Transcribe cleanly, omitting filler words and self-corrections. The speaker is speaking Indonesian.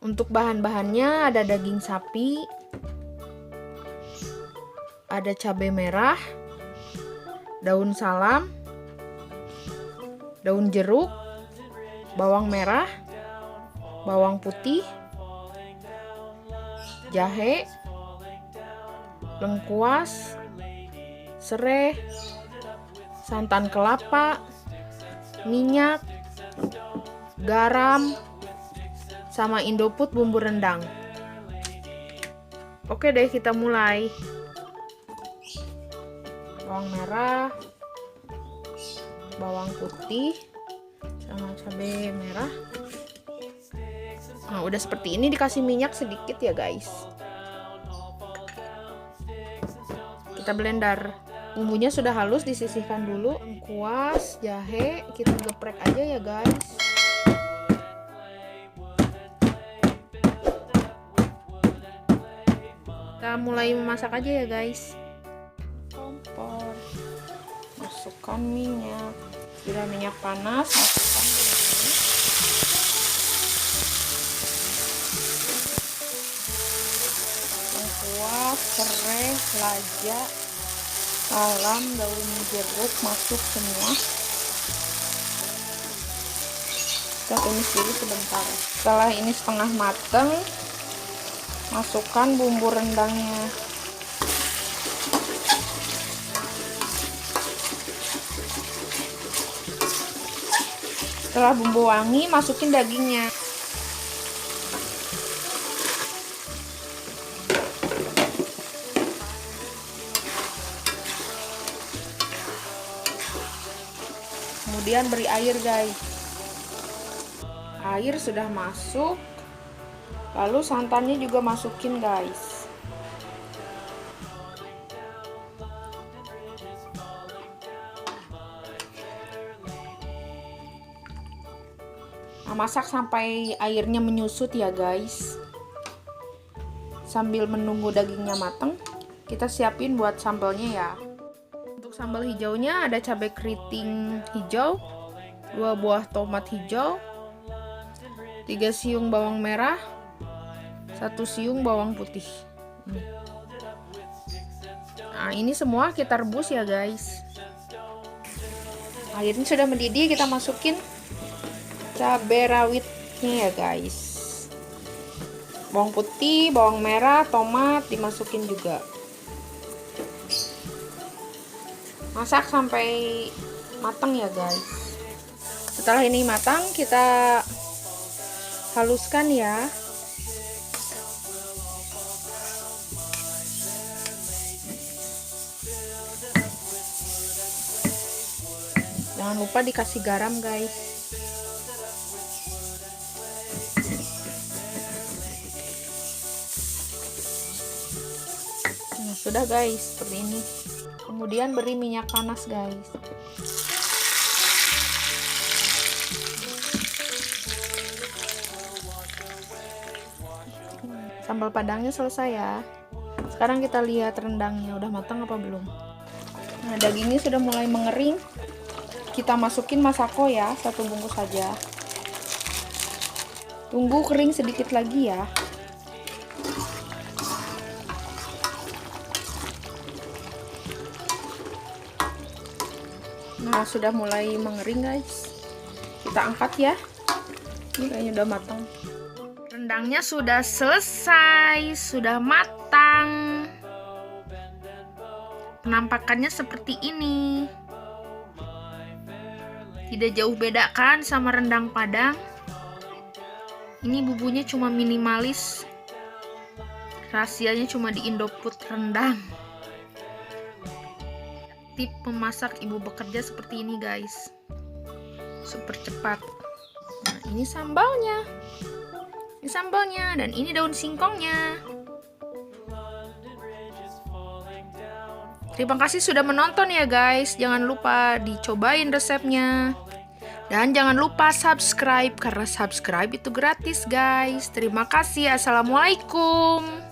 Untuk bahan-bahannya ada daging sapi, ada cabai merah, daun salam, daun jeruk, bawang merah, bawang putih, jahe, lengkuas, serai, santan kelapa, minyak, garam, sama Indofood bumbu rendang. Oke deh, kita mulai. Bawang merah, bawang putih, sama cabai merah. Nah, udah seperti ini, dikasih minyak sedikit ya guys. Kita blender. Bumbunya sudah halus, disisihkan dulu. Lengkuas, jahe, kita geprek aja ya guys. Kita mulai memasak aja ya guys. Kompor, masukkan minyak. Bila minyak panas, masukkan bumbu. Lengkuas, serai, lada, salam, daun jeruk masuk semua. Kita tumis dulu sebentar. Setelah ini setengah mateng, masukkan bumbu rendangnya. Setelah bumbu wangi, masukin dagingnya. Kemudian beri air guys. Air sudah masuk. Lalu santannya juga masukin guys. Nah, masak sampai airnya menyusut ya guys. Sambil menunggu dagingnya matang, kita siapin buat sambalnya ya. Untuk sambal hijaunya ada cabai keriting hijau, 2 buah tomat hijau, 3 siung bawang merah, 1 siung bawang putih. Nah, ini semua kita rebus ya guys. Airnya sudah mendidih, kita masukin cabai rawitnya ya guys. Bawang putih, bawang merah, tomat dimasukin juga. Masak sampai matang ya guys. Setelah ini matang, kita haluskan ya. Jangan lupa dikasih garam guys. Nah, sudah guys, seperti ini. Kemudian beri minyak panas guys. Sambal padangnya selesai ya. Sekarang kita lihat rendangnya udah matang apa belum. Nah, dagingnya sudah mulai mengering. Kita masukin masako ya, 1 bungkus saja. Tunggu kering sedikit lagi ya. Nah, sudah mulai mengering guys. Kita angkat ya. Ini kayaknya udah matang. Rendangnya sudah selesai, sudah matang. Penampakannya seperti ini. Tidak jauh beda kan sama rendang Padang. Ini bumbunya cuma minimalis. Rahasianya cuma di Indofood rendang. Tip memasak ibu bekerja seperti ini guys. Super cepat. Nah, ini sambalnya. Ini sambalnya dan ini daun singkongnya. Terima kasih sudah menonton ya guys. Jangan lupa dicobain resepnya. Dan jangan lupa subscribe karena subscribe itu gratis guys. Terima kasih. Assalamualaikum.